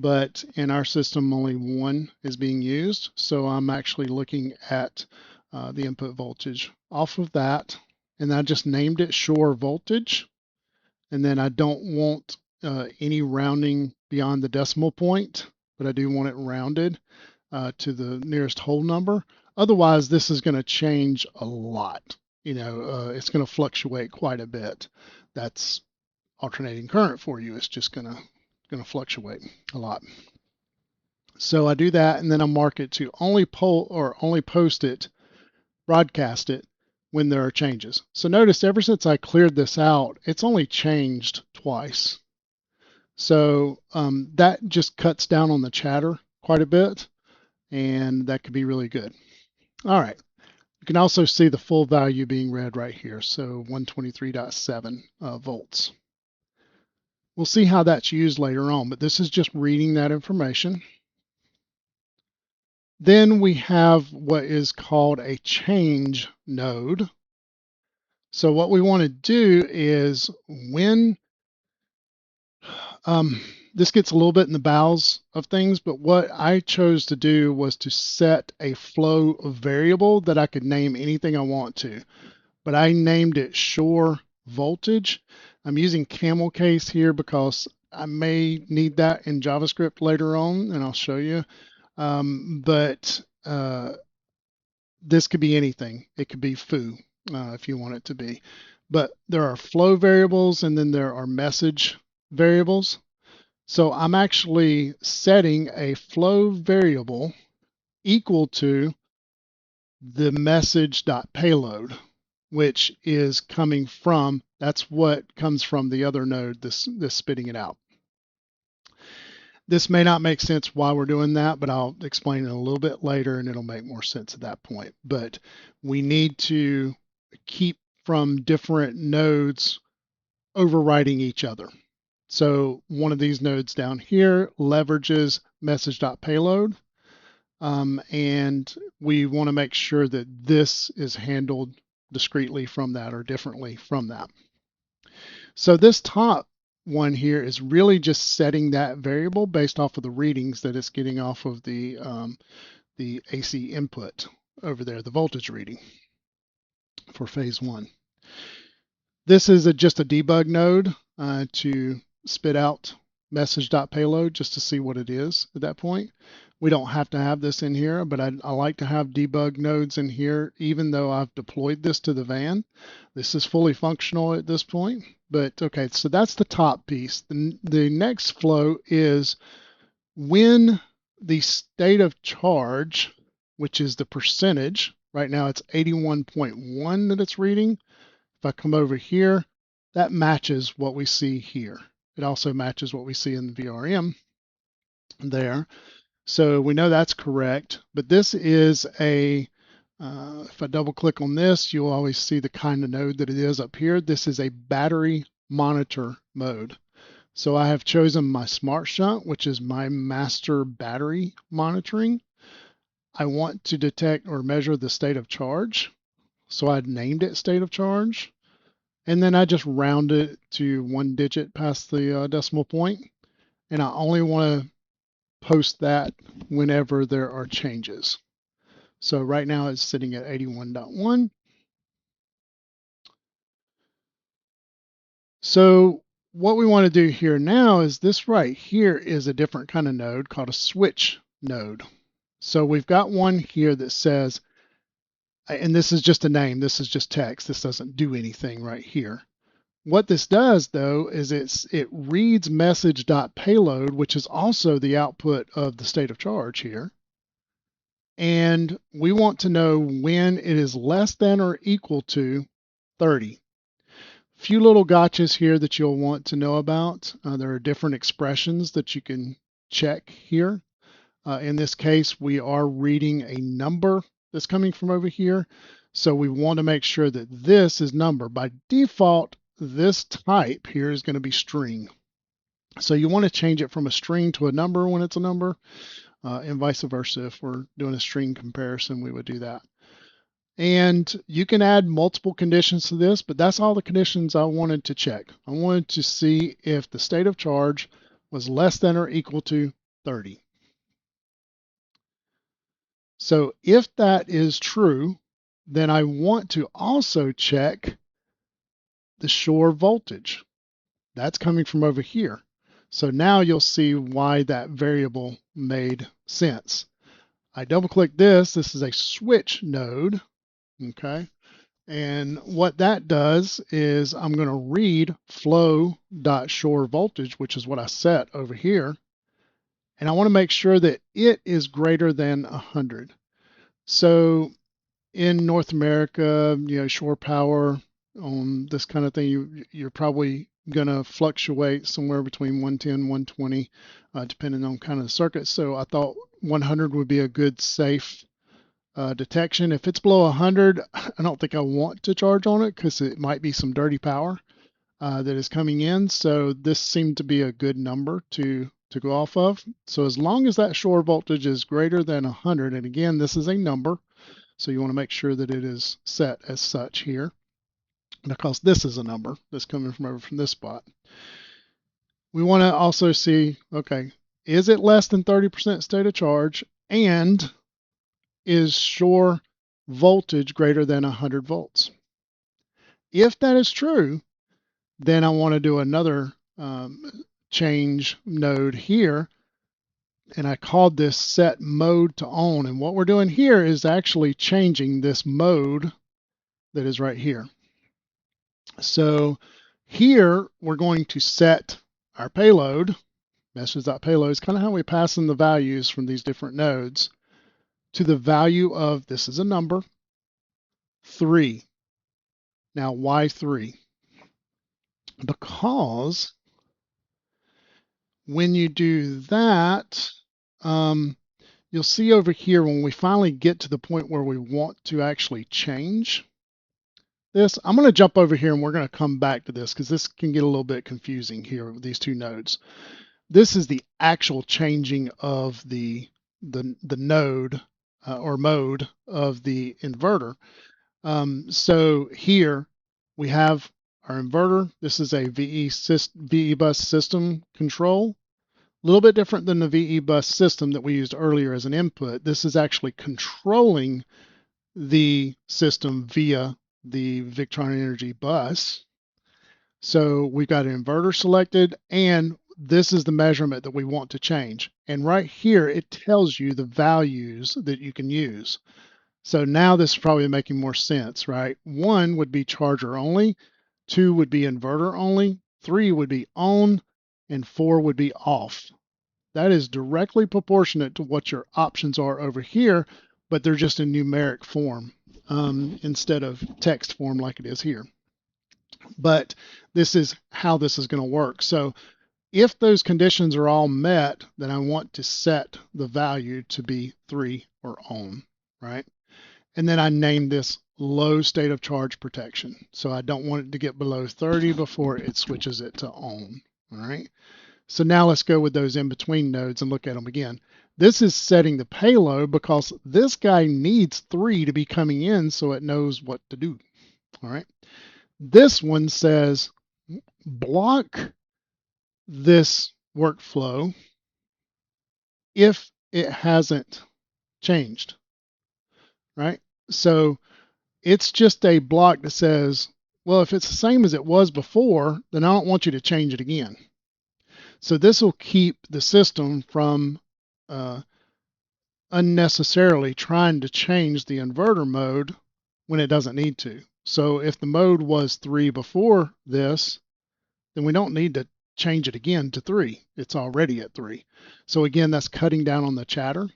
But in our system, only one is being used. So I'm actually looking at the input voltage off of that. And I just named it shore voltage. And then I don't want any rounding beyond the decimal point, but I do want it rounded to the nearest whole number. Otherwise, this is going to change a lot. You know, it's going to fluctuate quite a bit. That's alternating current for you. It's just going to fluctuate a lot. So I do that, and then I mark it to only post it, broadcast it when there are changes. So notice ever since I cleared this out, it's only changed twice. So that just cuts down on the chatter quite a bit, and that could be really good. All right. You can also see the full value being read right here, so 123.7 volts. We'll see how that's used later on, but this is just reading that information. Then we have what is called a change node. So what we want to do is when this gets a little bit in the bowels of things, but what I chose to do was to set a flow variable that I could name anything I want to, but I named it shore voltage. I'm using camel case here because I may need that in JavaScript later on, and I'll show you. But this could be anything. It could be foo if you want it to be. But there are flow variables, and then there are message variables. So I'm actually setting a flow variable equal to the message.payload, which is coming from, that's what comes from the other node, this spitting it out. This may not make sense why we're doing that, but I'll explain it a little bit later and it'll make more sense at that point. But we need to keep from different nodes overriding each other. So one of these nodes down here leverages message.payload, and we want to make sure that this is handled discreetly from that or differently from that. So this top one here is really just setting that variable based off of the readings that it's getting off of the AC input over there, the voltage reading for phase 1. This is just a debug node to spit out message.payload just to see what it is at that point. We don't have to have this in here, but I like to have debug nodes in here, even though I've deployed this to the van. This is fully functional at this point, but okay, so that's the top piece. The next flow is when the state of charge, which is the percentage, right now it's 81.1 that it's reading. If I come over here, that matches what we see here. It also matches what we see in the VRM there. So we know that's correct, but this is if I double click on this, you'll always see the kind of node that it is up here. This is a battery monitor mode. So I have chosen my SmartShunt, which is my master battery monitoring. I want to detect or measure the state of charge. So I named it state of charge. And then I just round it to 1 digit past the decimal point. And I only want to post that whenever there are changes. So right now it's sitting at 81.1. So what we want to do here now is this right here is a different kind of node called a switch node. So we've got one here that says, and this is just a name, this is just text, this doesn't do anything right here. What this does though is it reads message.payload, which is also the output of the state of charge here. And we want to know when it is less than or equal to 30. Few little gotchas here that you'll want to know about. There are different expressions that you can check here. In this case, we are reading a number that's coming from over here. So we want to make sure that this is number. By default, this type here is going to be string. So you want to change it from a string to a number when it's a number, and vice versa. If we're doing a string comparison, we would do that. And you can add multiple conditions to this, but that's all the conditions I wanted to check. I wanted to see if the state of charge was less than or equal to 30. So if that is true, then I want to also check the shore voltage. That's coming from over here. So now you'll see why that variable made sense. I double click this. This is a switch node. Okay. And what that does is I'm going to read flow.shore voltage, which is what I set over here. And I want to make sure that it is greater than 100. So in North America, shore power on this kind of thing, you're probably going to fluctuate somewhere between 110, 120, depending on kind of the circuit. So I thought 100 would be a good safe detection. If it's below 100, I don't think I want to charge on it because it might be some dirty power that is coming in. So this seemed to be a good number to go off of. So as long as that shore voltage is greater than 100, and again, this is a number, so you want to make sure that it is set as such here, because this is a number that's coming from over from this spot. We want to also see, okay, is it less than 30% state of charge, and is shore voltage greater than 100 volts? If that is true, then I want to do another change node here, and I called this set mode to on. And what we're doing here is actually changing this mode that is right here. So here we're going to set our payload, message.payload is kind of how we pass in the values from these different nodes, to the value of, this is a number, 3. Now why 3? Because when you do that, you'll see over here when we finally get to the point where we want to actually change this, I'm going to jump over here and we're going to come back to this because this can get a little bit confusing here with these two nodes. This is the actual changing of the node or mode of the inverter. So here we have our inverter. This is a VE.Bus system control. A little bit different than the VE.Bus system that we used earlier as an input. This is actually controlling the system via the Victron Energy bus. So we've got an inverter selected, and this is the measurement that we want to change. And right here, it tells you the values that you can use. So now this is probably making more sense, right? 1 would be charger only, 2 would be inverter only, 3 would be on, and 4 would be off. That is directly proportionate to what your options are over here, but they're just in numeric form instead of text form like it is here. but this is how this is going to work. So if those conditions are all met, then I want to set the value to be 3 or on, right? And then I name this low state of charge protection. So I don't want it to get below 30 before it switches it to on, all right? So now let's go with those in-between nodes and look at them again. This is setting the payload because this guy needs 3 to be coming in so it knows what to do, all right? This one says block this workflow if it hasn't changed, right? So it's just a block that says, well, if it's the same as it was before, then I don't want you to change it again. So this will keep the system from unnecessarily trying to change the inverter mode when it doesn't need to. So if the mode was 3 before this, then we don't need to change it again to 3. It's already at 3. So again, that's cutting down on the chatter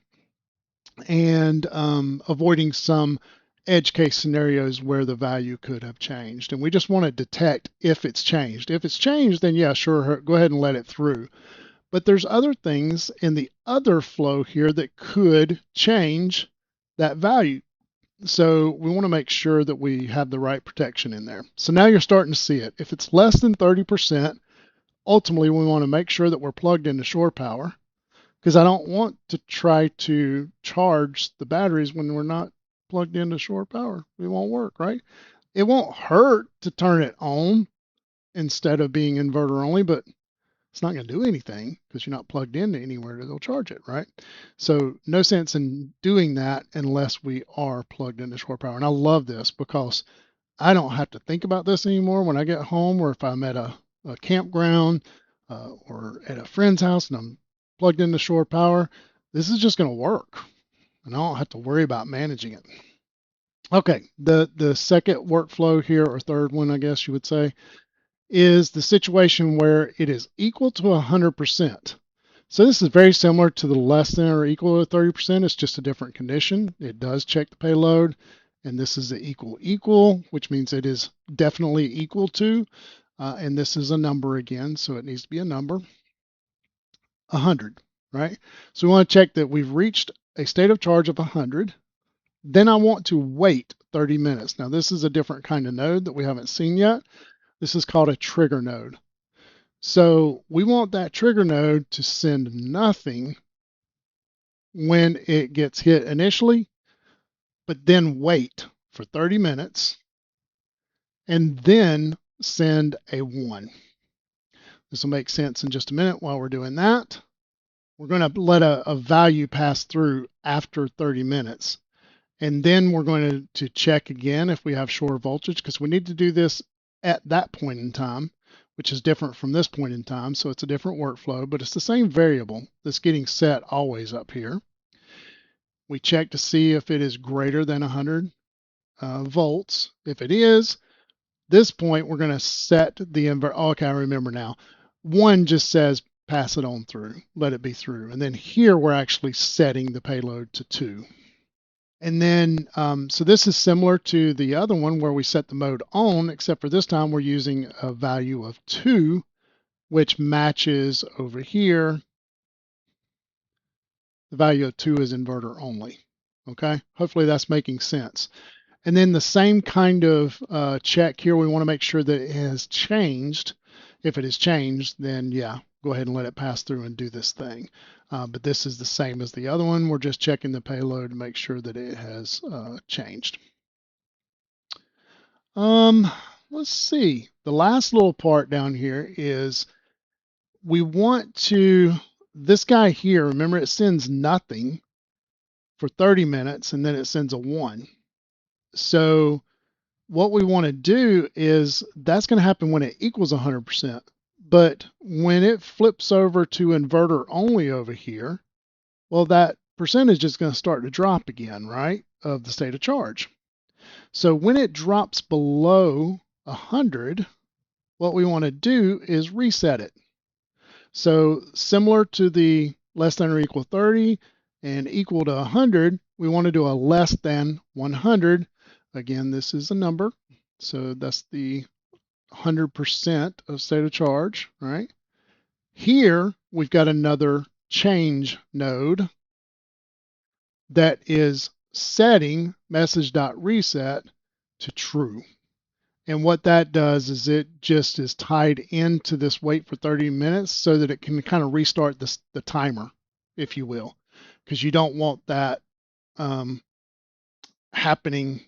and avoiding some edge case scenarios where the value could have changed. And we just want to detect if it's changed. If it's changed, then yeah, sure, go ahead and let it through. But there's other things in the other flow here that could change that value. So we want to make sure that we have the right protection in there. So now you're starting to see it. If it's less than 30%, ultimately we want to make sure that we're plugged into shore power, because I don't want to try to charge the batteries when we're not plugged into shore power. It won't work, right? It won't hurt to turn it on instead of being inverter only, but it's not going to do anything because you're not plugged into anywhere that'll charge it, right? So no sense in doing that unless we are plugged into shore power. And I love this because I don't have to think about this anymore when I get home, or if I'm at a campground or at a friend's house and I'm plugged into shore power. This is just going to work, and I don't have to worry about managing it. Okay, the second workflow here, or third one, I guess you would say, is the situation where it is equal to 100%. So this is very similar to the less than or equal to 30%. It's just a different condition. It does check the payload, and this is the equal, which means it is definitely equal to, and this is a number again, so it needs to be a number, 100, right? So we want to check that we've reached a state of charge of 100. Then I want to wait 30 minutes. Now this is a different kind of node that we haven't seen yet. This is called a trigger node. So we want that trigger node to send nothing when it gets hit initially, but then wait for 30 minutes and then send a 1. This will make sense in just a minute while we're doing that. We're going to let a value pass through after 30 minutes. And then we're going to check again if we have shore voltage, because we need to do this at that point in time, which is different from this point in time. So it's a different workflow, but it's the same variable that's getting set always up here. We check to see if it is greater than 100 volts. If it is, this point we're going to set the inverter. Oh, okay, I remember now. 1 just says pass it on through, let it be through. And then here we're actually setting the payload to 2. And then, so this is similar to the other one where we set the mode on, except for this time we're using a value of 2, which matches over here. The value of 2 is inverter only. Okay, hopefully that's making sense. And then the same kind of check here, we want to make sure that it has changed. If it has changed, then yeah, go ahead and let it pass through and do this thing. But this is the same as the other one. We're just checking the payload to make sure that it has changed. Let's see. The last little part down here is we want to, this guy here, remember it sends nothing for 30 minutes and then it sends a 1. So what we want to do is that's going to happen when it equals 100%. But when it flips over to inverter only over here, well, that percentage is going to start to drop again, right, of the state of charge. So when it drops below 100, what we want to do is reset it. So similar to the less than or equal 30 and equal to 100, we want to do a less than 100. Again, this is a number, so that's the 100% of state of charge, right? Here, we've got another change node that is setting message.reset to true. And what that does is it just is tied into this wait for 30 minutes so that it can kind of restart the timer, if you will, because you don't want that happening.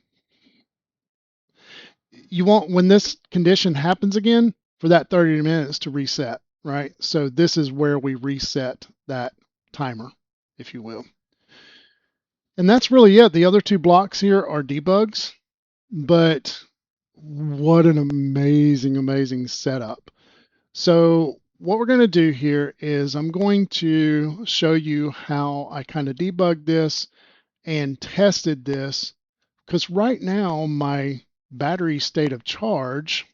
You want, when this condition happens again, for that 30 minutes to reset, right? So this is where we reset that timer, if you will. And that's really it. The other two blocks here are debugs, but what an amazing, amazing setup. So what we're going to do here is I'm going to show you how I kind of debugged this and tested this, because right now my battery state of charge,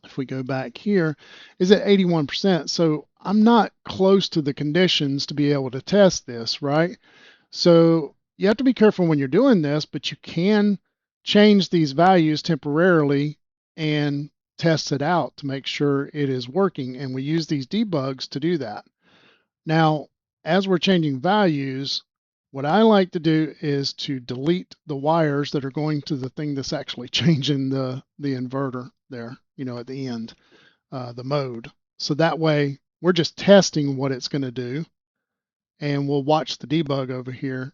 if we go back here, is at 81%. So I'm not close to the conditions to be able to test this, right? So you have to be careful when you're doing this, but you can change these values temporarily and test it out to make sure it is working. And we use these debugs to do that. Now, as we're changing values, what I like to do is to delete the wires that are going to the thing that's actually changing the inverter there, you know, at the end, the mode. So that way we're just testing what it's going to do, and we'll watch the debug over here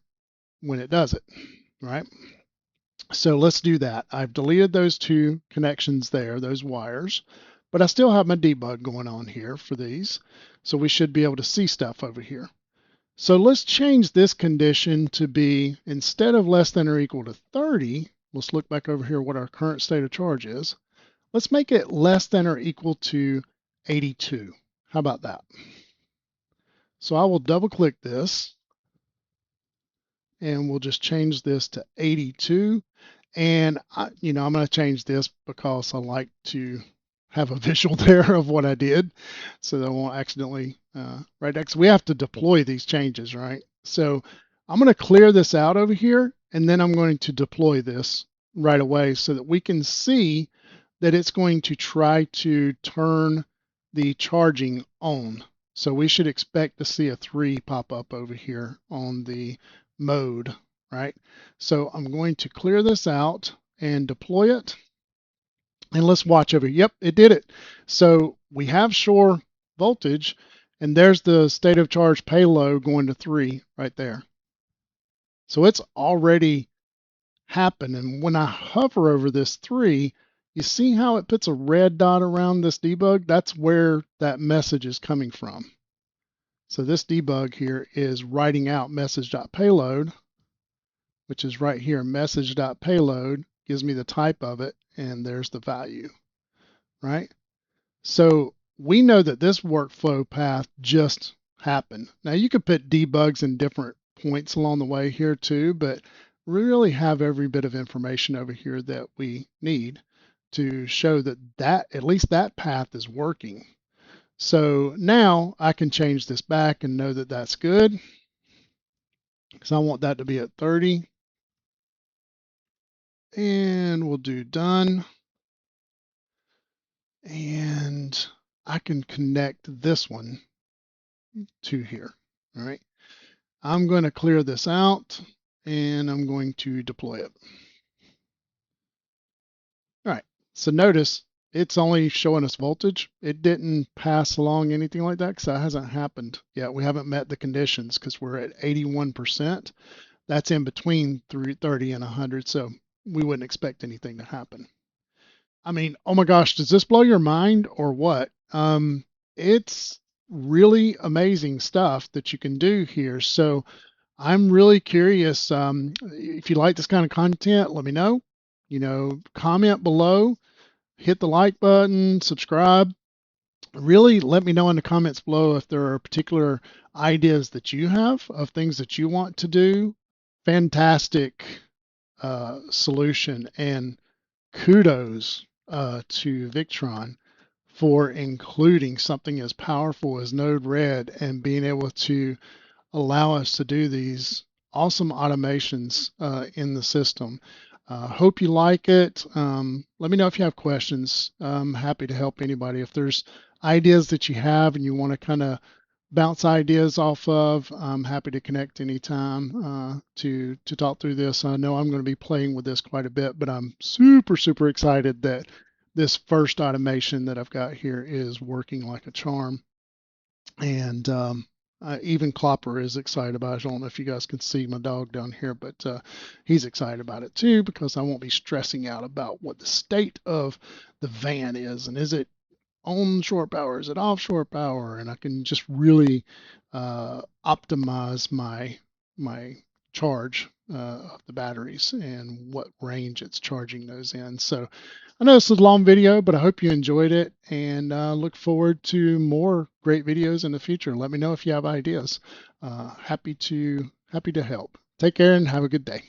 when it does it, right? So let's do that. I've deleted those two connections there, those wires, but I still have my debug going on here for these. So we should be able to see stuff over here. So let's change this condition to be, instead of less than or equal to 30, let's look back over here what our current state of charge is. Let's make it less than or equal to 82. How about that? So I will double click this and we'll just change this to 82. And I'm going to change this because I like to have a visual there of what I did, so that I won't accidentally write that. So we have to deploy these changes, right? So I'm going to clear this out over here, and then I'm going to deploy this right away so that we can see that it's going to try to turn the charging on. So we should expect to see a 3 pop up over here on the mode, right? So I'm going to clear this out and deploy it. And let's watch over. Yep, it did it. So we have shore voltage, and there's the state of charge payload going to 3 right there. So it's already happened. And when I hover over this 3, you see how it puts a red dot around this debug? That's where that message is coming from. So this debug here is writing out message.payload, which is right here. Message.payload gives me the type of it, and there's the value, right? So we know that this workflow path just happened. Now you could put debugs in different points along the way here too, but we really have every bit of information over here that we need to show that at least that path is working. So now I can change this back and know that that's good, because I want that to be at 30. And we'll do done. And I can connect this one to here. All right. I'm going to clear this out and I'm going to deploy it. All right. So notice it's only showing us voltage. It didn't pass along anything like that because that hasn't happened yet. We haven't met the conditions because we're at 81%. That's in between 30 and 100. So we wouldn't expect anything to happen. I mean, oh my gosh, does this blow your mind or what? It's really amazing stuff that you can do here. So I'm really curious. If you like this kind of content, let me know. Comment below, hit the like button, subscribe. Really let me know in the comments below if there are particular ideas that you have of things that you want to do. Fantastic solution, and kudos to Victron for including something as powerful as Node-RED and being able to allow us to do these awesome automations in the system. Hope you like it. Let me know if you have questions. I'm happy to help anybody. If there's ideas that you have and you want to kind of bounce ideas off of, I'm happy to connect anytime to talk through this. I know I'm going to be playing with this quite a bit, but I'm super excited that this first automation that I've got here is working like a charm. And even Clopper is excited about it. I don't know if you guys can see my dog down here, but he's excited about it too because I won't be stressing out about what the state of the van is and is it on shore power, is it offshore power, and I can just really optimize my charge of the batteries and what range it's charging those in. So I know this is a long video, but I hope you enjoyed it and look forward to more great videos in the future. Let me know if you have ideas. Happy to help. Take care and have a good day.